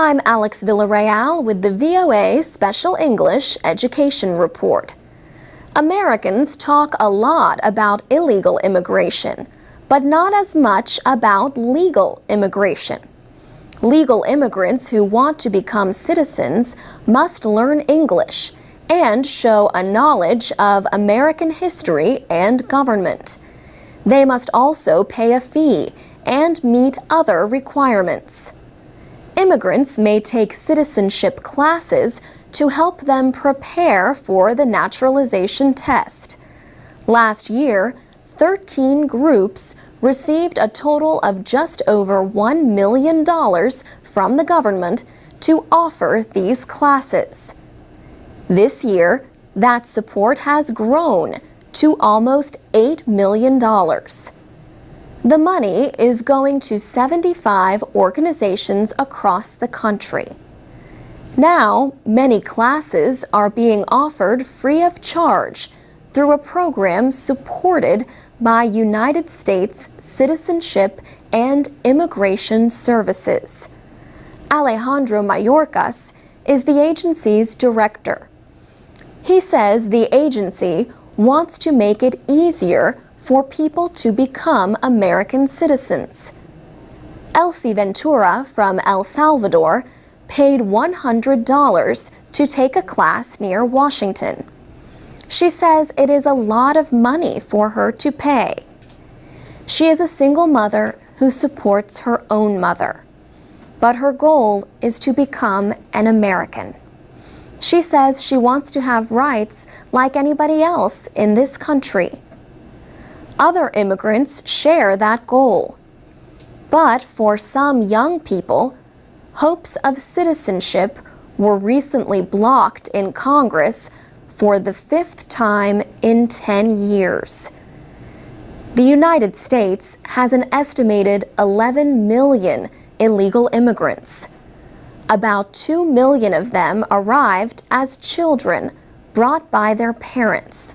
I'm Alex Villarreal with the VOA Special English Education Report. Americans talk a lot about illegal immigration, but not as much about legal immigration. Legal immigrants who want to become citizens must learn English and show a knowledge of American history and government. They must also pay a fee and meet other requirements. Immigrants may take citizenship classes to help them prepare for the naturalization test. Last year, 13 groups received a total of just over $1 million from the government to offer these classes. This year, that support has grown to almost $8 million. The money is going to 75 organizations across the country. Now, many classes are being offered free of charge through a program supported by United States Citizenship and Immigration Services. Alejandro Mayorkas is the agency's director. He says the agency wants to make it easier for people to become American citizens. Elsie Ventura from El Salvador paid $100 to take a class near Washington. She says it is a lot of money for her to pay. She is a single mother who supports her own mother, but her goal is to become an American. She says she wants to have rights like anybody else in this country. Other immigrants share that goal. But for some young people, hopes of citizenship were recently blocked in Congress for the 5th time in 10 years. The United States has an estimated 11 million illegal immigrants. About 2 million of them arrived as children brought by their parents.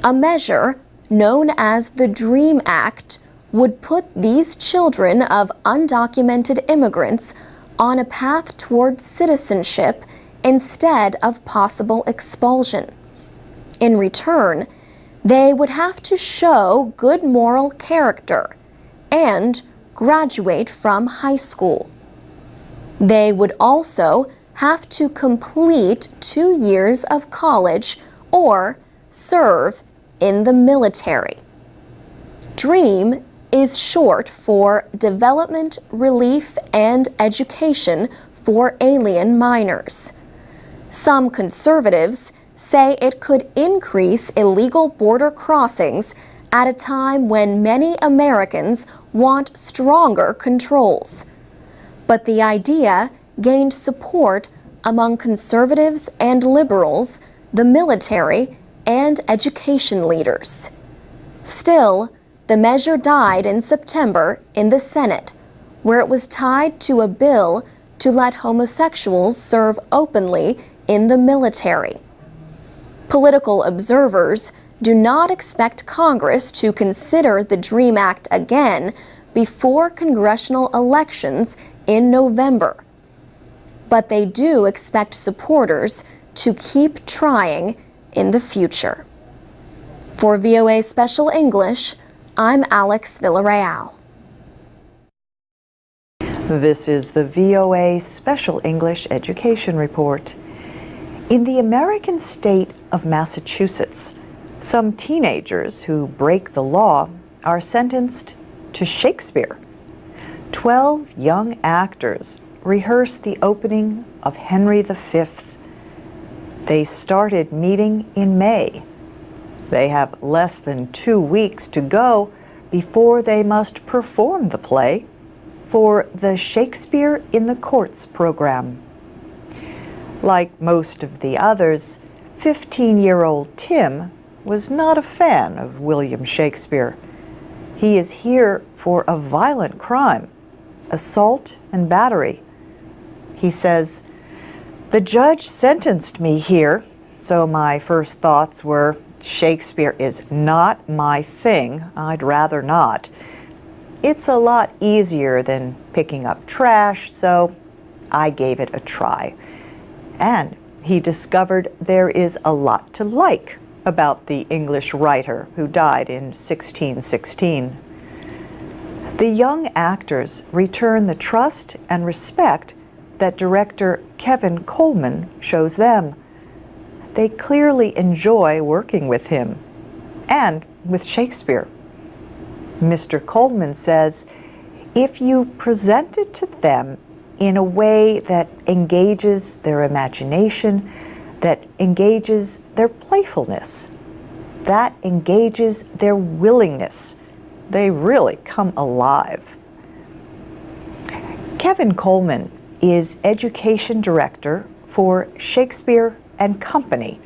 A measure known as the DREAM Act would put these children of undocumented immigrants on a path towards citizenship instead of possible expulsion. In return, they would have to show good moral character and graduate from high school. They would also have to complete 2 years of college or serve in the military. DREAM is short for Development, Relief, and Education for Alien Minors. Some conservatives say it could increase illegal border crossings at a time when many Americans want stronger controls. But the idea gained support among conservatives and liberals, the military, and education leaders. Still, the measure died in September in the Senate, where it was tied to a bill to let homosexuals serve openly in the military. Political observers do not expect Congress to consider the DREAM Act again before congressional elections in November. But they do expect supporters to keep trying in the future. For VOA Special English, I'm Alex Villarreal. This is the VOA Special English Education Report. In the American state of Massachusetts, some teenagers who break the law are sentenced to Shakespeare. 12 young actors rehearsed the opening of Henry V. They started meeting in May. They have less than 2 weeks to go before they must perform the play for the Shakespeare in the Courts program. Like most of the others, 15-year-old Tim was not a fan of William Shakespeare. He is here for a violent crime, assault and battery. He says, "The judge sentenced me here, so my first thoughts were, Shakespeare is not my thing. I'd rather not. It's a lot easier than picking up trash, so I gave it a try. And he discovered there is a lot to like about the English writer who died in 1616. The young actors return the trust and respect that director Kevin Coleman shows them. They clearly enjoy working with him and with Shakespeare. Mr. Coleman says, if you present it to them in a way that engages their imagination, that engages their playfulness, that engages their willingness, they really come alive. Kevin Coleman is education director for Shakespeare and Company,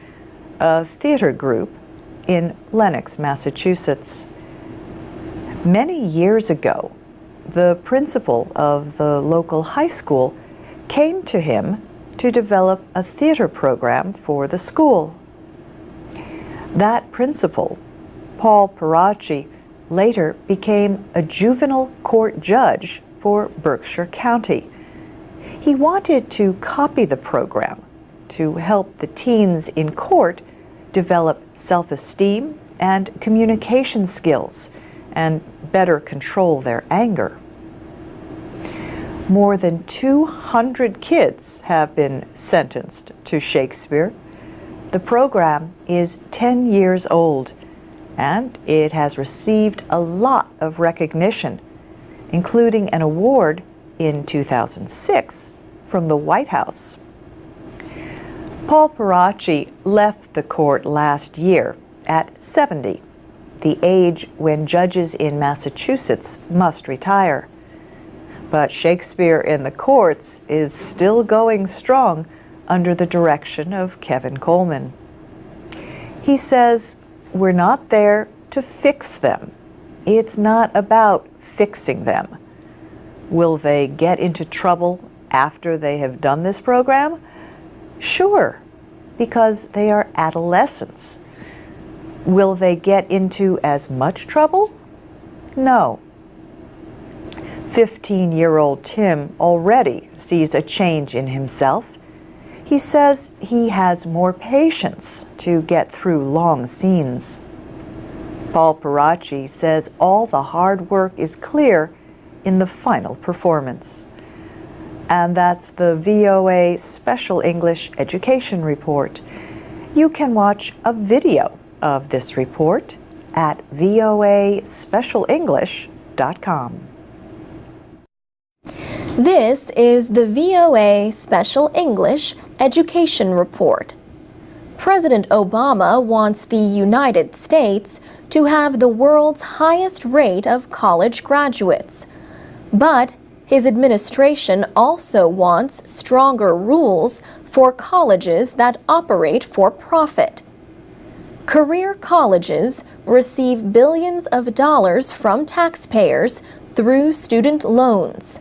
a theater group in Lenox, Massachusetts. Many years ago, the principal of the local high school came to him to develop a theater program for the school. That principal, Paul Pratice, later became a juvenile court judge for Berkshire County. He wanted to copy the program to help the teens in court develop self-esteem and communication skills and better control their anger. More than 200 kids have been sentenced to Shakespeare. The program is 10 years old, and it has received a lot of recognition, including an award in 2006 from the White House. Paul Pratice left the court last year at 70, the age when judges in Massachusetts must retire. But Shakespeare in the courts is still going strong under the direction of Kevin Coleman. He says, we're not there to fix them. It's not about fixing them. Will they get into trouble after they have done this program? Sure, because they are adolescents. Will they get into as much trouble? No. 15-year-old Tim already sees a change in himself. He says he has more patience to get through long scenes. Paul Pratice says all the hard work is clear in the final performance. And that's the VOA Special English Education Report. You can watch a video of this report at voaspecialenglish.com. This is the VOA Special English Education Report. President Obama wants the United States to have the world's highest rate of college graduates. But his administration also wants stronger rules for colleges that operate for profit. Career colleges receive billions of dollars from taxpayers through student loans.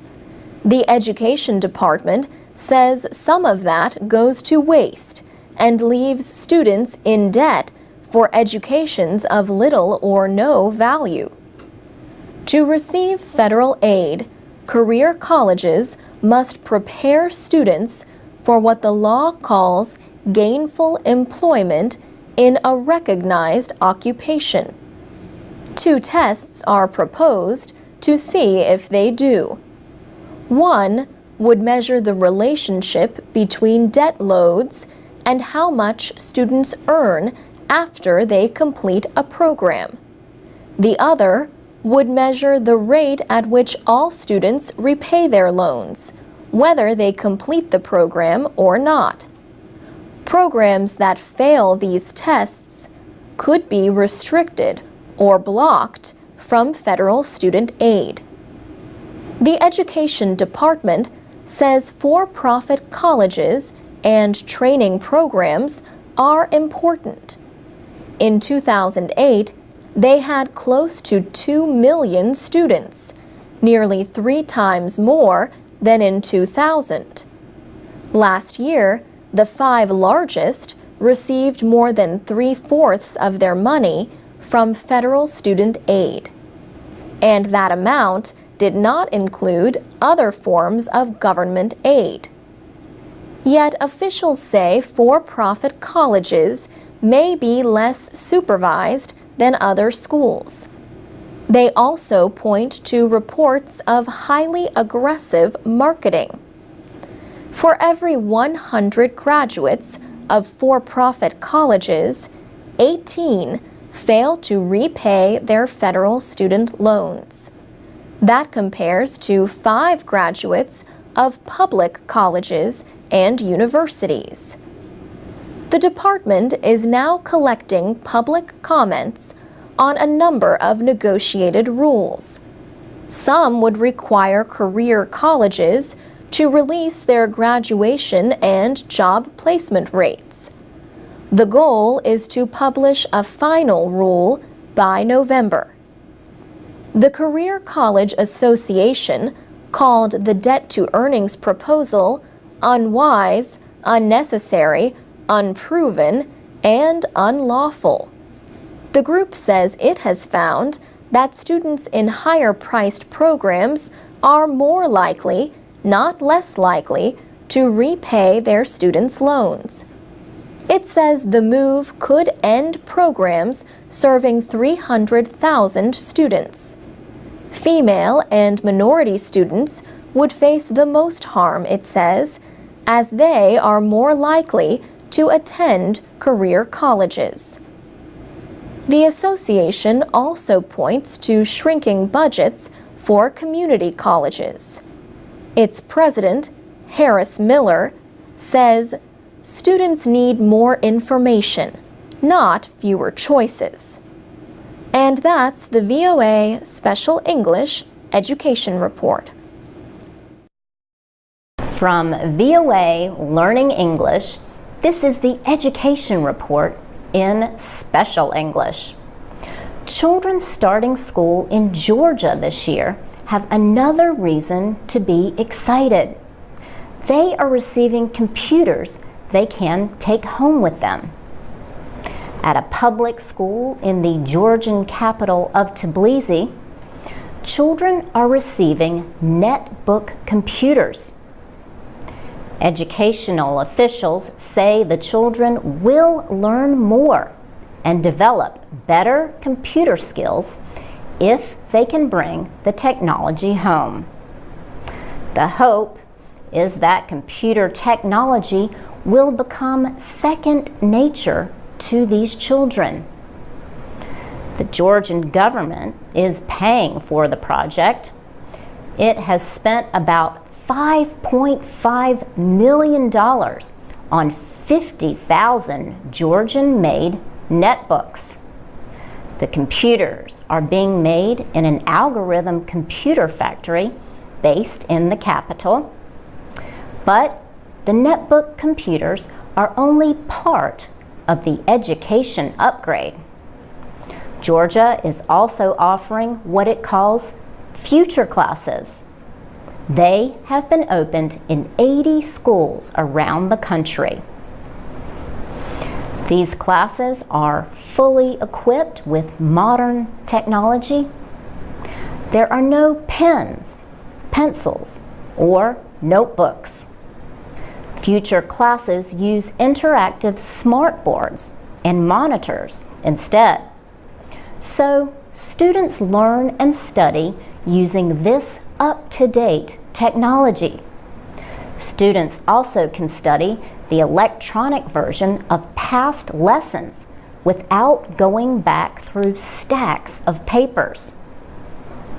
The Education Department says some of that goes to waste and leaves students in debt for educations of little or no value. To receive federal aid, career colleges must prepare students for what the law calls gainful employment in a recognized occupation. 2 tests are proposed to see if they do. One would measure the relationship between debt loads and how much students earn after they complete a program. The other would measure the rate at which all students repay their loans, whether they complete the program or not. Programs that fail these tests could be restricted or blocked from federal student aid. The Education Department says for-profit colleges and training programs are important. In 2008, they had close to 2 million students, nearly 3 times more than in 2000. Last year, the 5 largest received more than 3/4 of their money from federal student aid. And that amount did not include other forms of government aid. Yet officials say for-profit colleges may be less supervised than other schools. They also point to reports of highly aggressive marketing. For every 100 graduates of for-profit colleges, 18 fail to repay their federal student loans. That compares to 5 graduates of public colleges and universities. The department is now collecting public comments on a number of negotiated rules. Some would require career colleges to release their graduation and job placement rates. The goal is to publish a final rule by November. The Career College Association called the debt-to-earnings proposal unwise, unnecessary, unproven, and unlawful. The group says it has found that students in higher-priced programs are more likely, not less likely, to repay their students' loans. It says the move could end programs serving 300,000 students. Female and minority students would face the most harm, it says, as they are more likely to attend career colleges. The association also points to shrinking budgets for community colleges. Its president, Harris Miller, says students need more information, not fewer choices. And that's the VOA Special English Education Report. From VOA Learning English, this is the Education Report in Special English. Children starting school in Georgia this year have another reason to be excited. They are receiving computers they can take home with them. At a public school in the Georgian capital of Tbilisi, children are receiving netbook computers. Educational officials say the children will learn more and develop better computer skills if they can bring the technology home. The hope is that computer technology will become second nature to these children. The Georgian government is paying for the project. It has spent about $5.5 million on 50,000 Georgian-made netbooks. The computers are being made in an algorithm computer factory based in the capital. But the netbook computers are only part of the education upgrade. Georgia is also offering what it calls future classes. They have been opened in 80 schools around the country. These classes are fully equipped with modern technology. There are no pens, pencils, or notebooks. Future classes use interactive smartboards and monitors instead. So students learn and study using this up-to-date technology. Students also can study the electronic version of past lessons without going back through stacks of papers.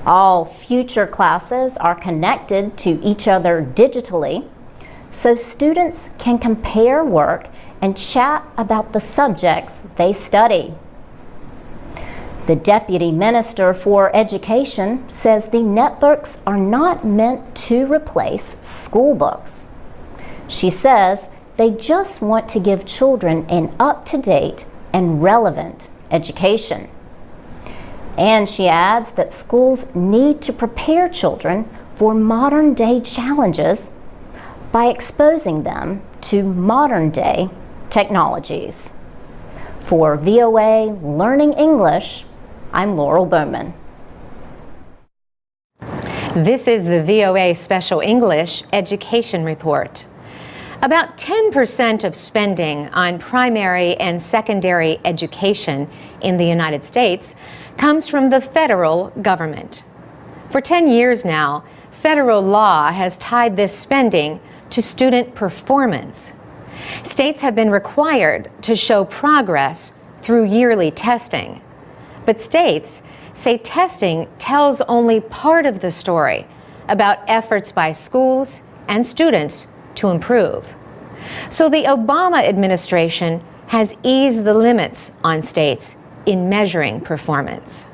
All future classes are connected to each other digitally, so students can compare work and chat about the subjects they study. The Deputy Minister for Education says the netbooks are not meant to replace school books. She says they just want to give children an up-to-date and relevant education. And she adds that schools need to prepare children for modern-day challenges by exposing them to modern-day technologies. For VOA Learning English, I'm Laurel Bowman. This is the VOA Special English Education Report. About 10% of spending on primary and secondary education in the United States comes from the federal government. For 10 years now, federal law has tied this spending to student performance. States have been required to show progress through yearly testing. But states say testing tells only part of the story about efforts by schools and students to improve. So the Obama administration has eased the limits on states in measuring performance.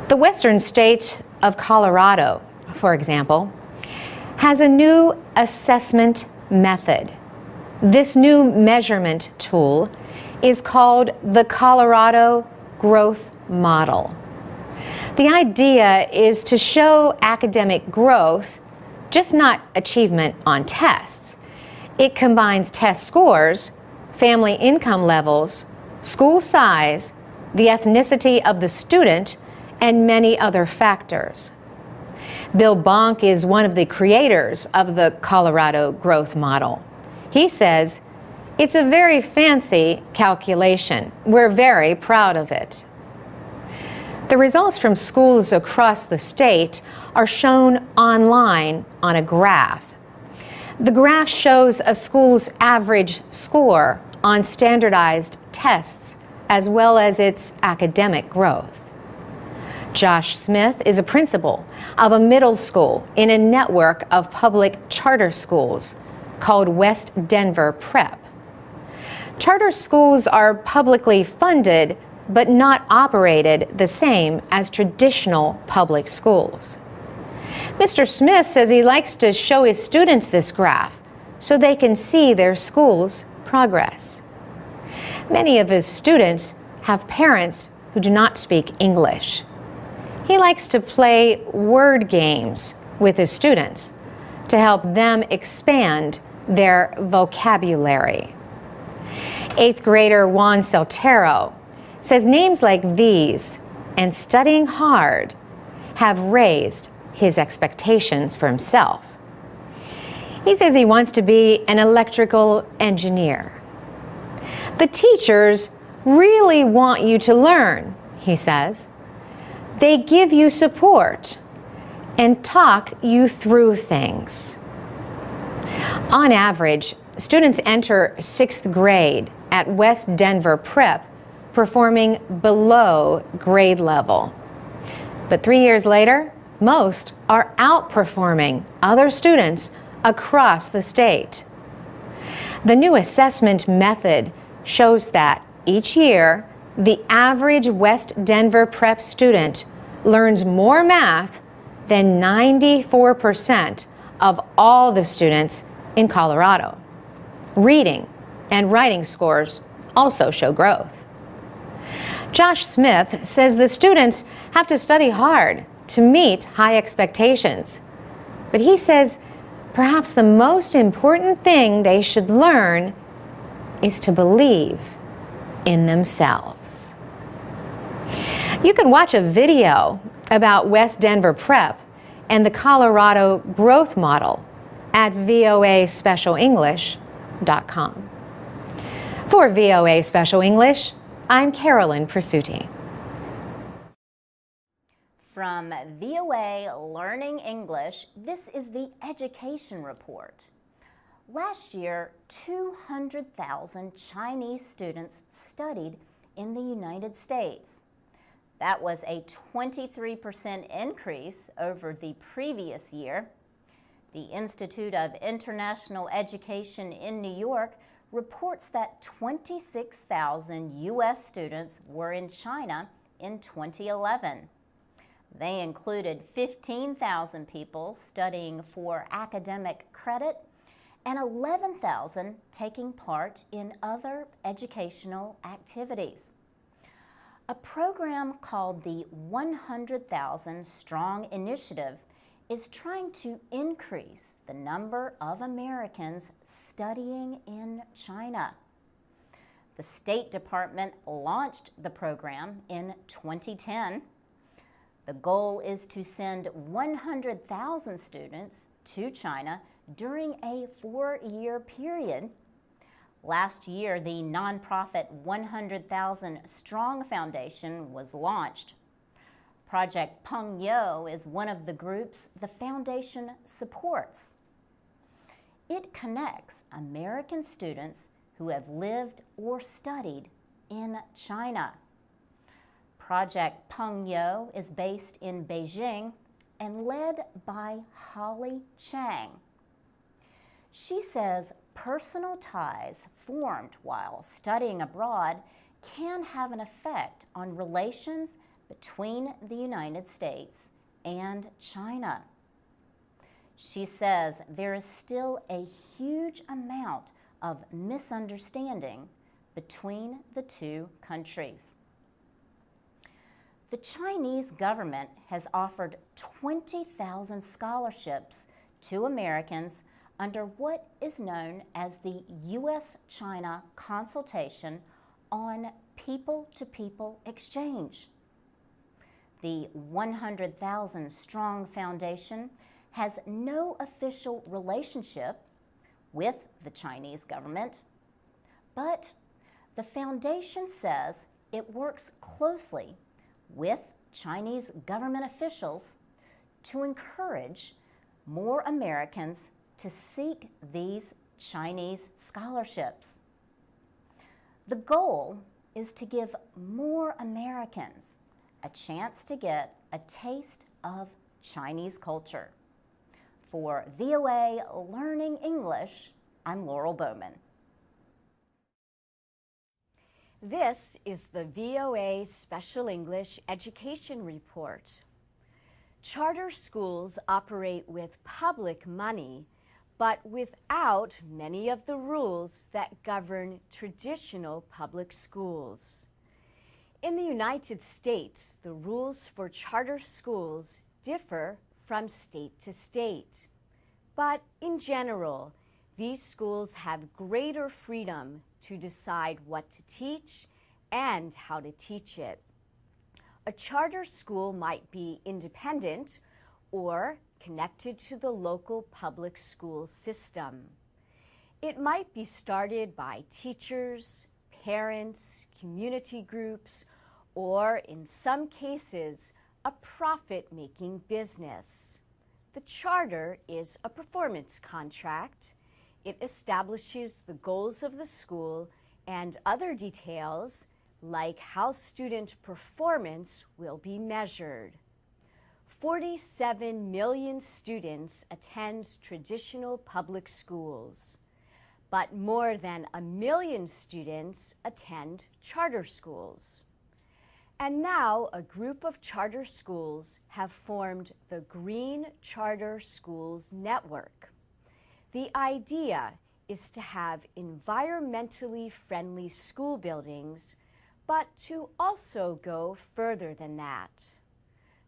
The western state of Colorado, for example, has a new assessment method. This new measurement tool is called the Colorado Growth Model. The idea is to show academic growth, just not achievement on tests. It combines test scores, family income levels, school size, the ethnicity of the student, and many other factors. Bill Bonk is one of the creators of the Colorado Growth Model. He says, "It's a very fancy calculation. We're very proud of it." The results from schools across the state are shown online on a graph. The graph shows a school's average score on standardized tests as well as its academic growth. Josh Smith is a principal of a middle school in a network of public charter schools called West Denver Prep. Charter schools are publicly funded but not operated the same as traditional public schools. Mr. Smith says he likes to show his students this graph so they can see their school's progress. Many of his students have parents who do not speak English. He likes to play word games with his students to help them expand their vocabulary. 8th grader Juan Saltero says names like these and studying hard have raised his expectations for himself. He says he wants to be an electrical engineer. The teachers really want you to learn, he says. They give you support and talk you through things. On average, students enter 6th grade at West Denver Prep performing below grade level. But 3 years later, most are outperforming other students across the state. The new assessment method shows that each year, the average West Denver Prep student learns more math than 94% of all the students in Colorado. Reading and writing scores also show growth. Josh Smith says the students have to study hard to meet high expectations. But he says perhaps the most important thing they should learn is to believe in themselves. You can watch a video about West Denver Prep and the Colorado Growth Model at voaspecialenglish.com. For VOA Special English, I'm Carolyn Presutti. From VOA Learning English, this is the Education Report. Last year, 200,000 Chinese students studied in the United States. That was a 23% increase over the previous year. The Institute of International Education in New York reports that 26,000 U.S. students were in China in 2011. They included 15,000 people studying for academic credit and 11,000 taking part in other educational activities. A program called the 100,000 Strong Initiative is trying to increase the number of Americans studying in China. The State Department launched the program in 2010. The goal is to send 100,000 students to China during a 4-year period. Last year, the nonprofit 100,000 Strong Foundation was launched. Project Pengyo is one of the groups the foundation supports. It connects American students who have lived or studied in China. Project Pengyo is based in Beijing and led by Holly Chang. She says personal ties formed while studying abroad can have an effect on relations between the United States and China. She says there is still a huge amount of misunderstanding between the two countries. The Chinese government has offered 20,000 scholarships to Americans under what is known as the U.S.-China Consultation on People-to-People Exchange. The 100,000 Strong Foundation has no official relationship with the Chinese government, but the foundation says it works closely with Chinese government officials to encourage more Americans to seek these Chinese scholarships. The goal is to give more Americans a chance to get a taste of Chinese culture. For VOA Learning English, I'm Laurel Bowman. This is the VOA Special English Education Report. Charter schools operate with public money, but without many of the rules that govern traditional public schools. In the United States, the rules for charter schools differ from state to state. But in general, these schools have greater freedom to decide what to teach and how to teach it. A charter school might be independent or connected to the local public school system. It might be started by teachers, parents, community groups, or in some cases, a profit-making business. The charter is a performance contract. It establishes the goals of the school and other details like how student performance will be measured. 47 million students attend traditional public schools, but more than 1 million students attend charter schools. And now a group of charter schools have formed the Green Charter Schools Network. The idea is to have environmentally friendly school buildings, but to also go further than that.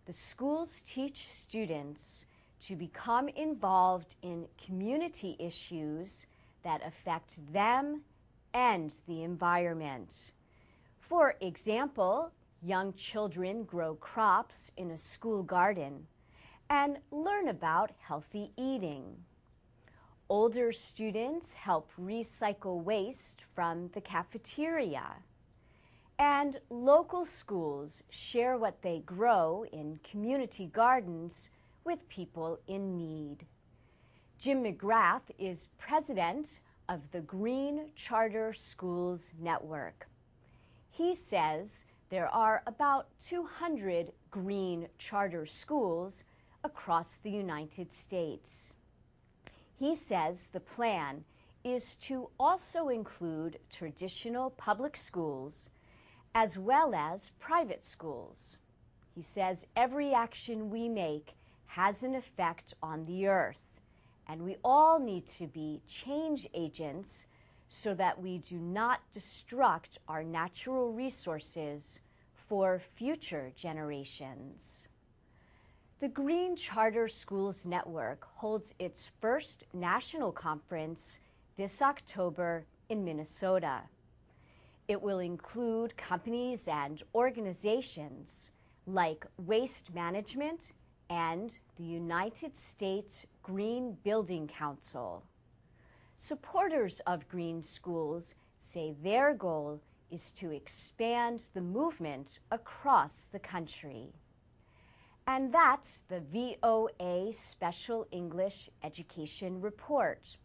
The schools teach students to become involved in community issues that affect them and the environment. For example, young children grow crops in a school garden and learn about healthy eating. Older students help recycle waste from the cafeteria. And local schools share what they grow in community gardens with people in need. Jim McGrath is president of the Green Charter Schools Network. He says there are about 200 green charter schools across the United States. He says the plan is to also include traditional public schools as well as private schools. He says every action we make has an effect on the earth, and we all need to be change agents so that we do not destruct our natural resources for future generations. The Green Charter Schools Network holds its first national conference this October in Minnesota. It will include companies and organizations like waste management and the United States Green Building Council. Supporters of green schools say their goal is to expand the movement across the country. And that's the VOA Special English Education Report.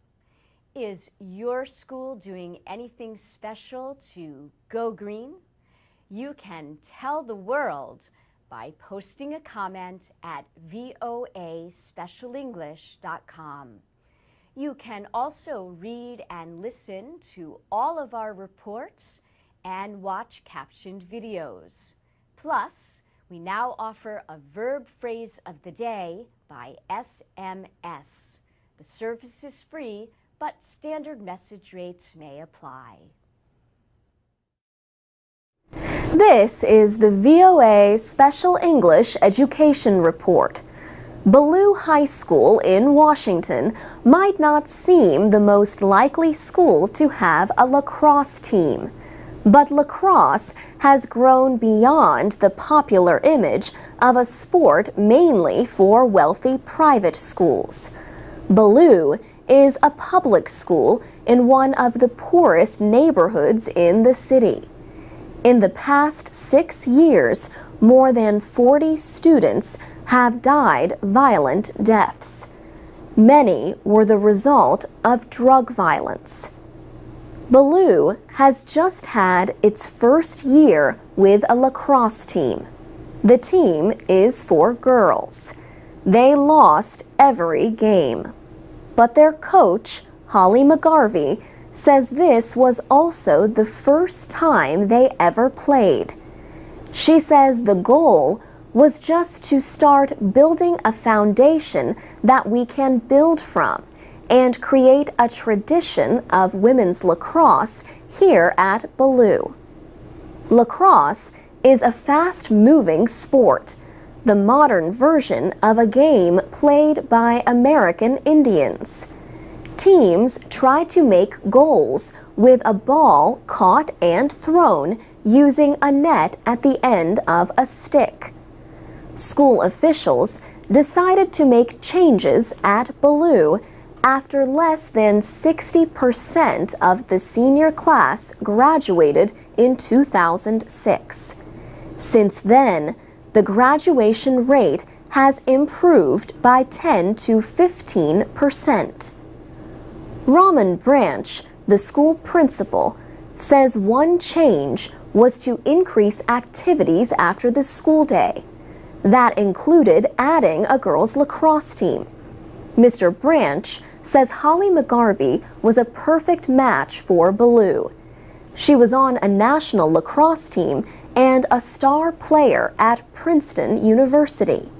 Is your school doing anything special to go green? You can tell the world by posting a comment at voaspecialenglish.com. You can also read and listen to all of our reports and watch captioned videos. Plus, we now offer a verb phrase of the day by SMS. The service is free, but standard message rates may apply. This is the VOA Special English Education Report. Ballou High School in Washington might not seem the most likely school to have a lacrosse team, but lacrosse has grown beyond the popular image of a sport mainly for wealthy private schools. Ballou is a public school in one of the poorest neighborhoods in the city. In the past 6 years, more than 40 students have died violent deaths. Many were the result of drug violence. Ballou has just had its first year with a lacrosse team. The team is for girls. They lost every game. But their coach, Holly McGarvey, says this was also the first time they ever played. She says the goal was just to start building a foundation that we can build from and create a tradition of women's lacrosse here at Ballou. Lacrosse is a fast-moving sport, the modern version of a game played by American Indians. Teams try to make goals with a ball caught and thrown using a net at the end of a stick. School officials decided to make changes at Ballou after less than 60% of the senior class graduated in 2006. Since then, the graduation rate has improved by 10 to 15%. Raman Branch, the school principal, says one change was to increase activities after the school day. That included adding a girls' lacrosse team. Mr. Branch says Holly McGarvey was a perfect match for Ballou. She was on a national lacrosse team and a star player at Princeton University.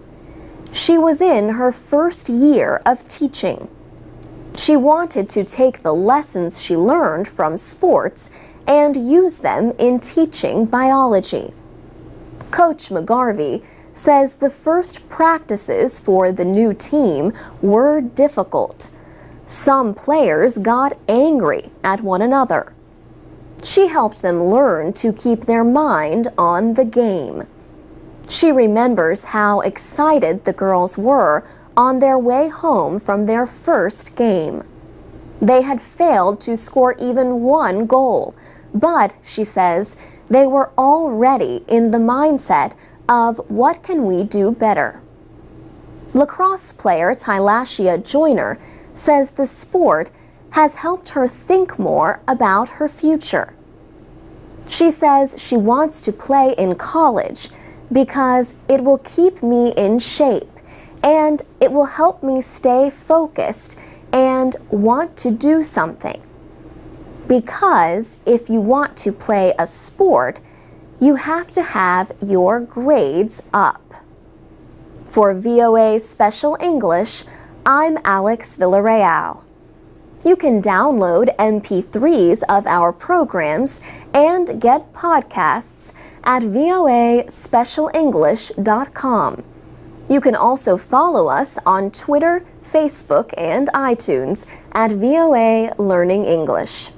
She was in her first year of teaching. She wanted to take the lessons she learned from sports and use them in teaching biology. Coach McGarvey says the first practices for the new team were difficult. Some players got angry at one another. She helped them learn to keep their mind on the game. She remembers how excited the girls were on their way home from their first game. They had failed to score even one goal, but, she says, they were already in the mindset of what can we do better. Lacrosse player Tylashia Joyner says the sport has helped her think more about her future. She says she wants to play in college because it will keep me in shape and it will help me stay focused and want to do something. Because if you want to play a sport, you have to have your grades up. For VOA Special English, I'm Alex Villarreal. You can download MP3s of our programs and get podcasts at voaspecialenglish.com. You can also follow us on Twitter, Facebook, and iTunes at VOA Learning English.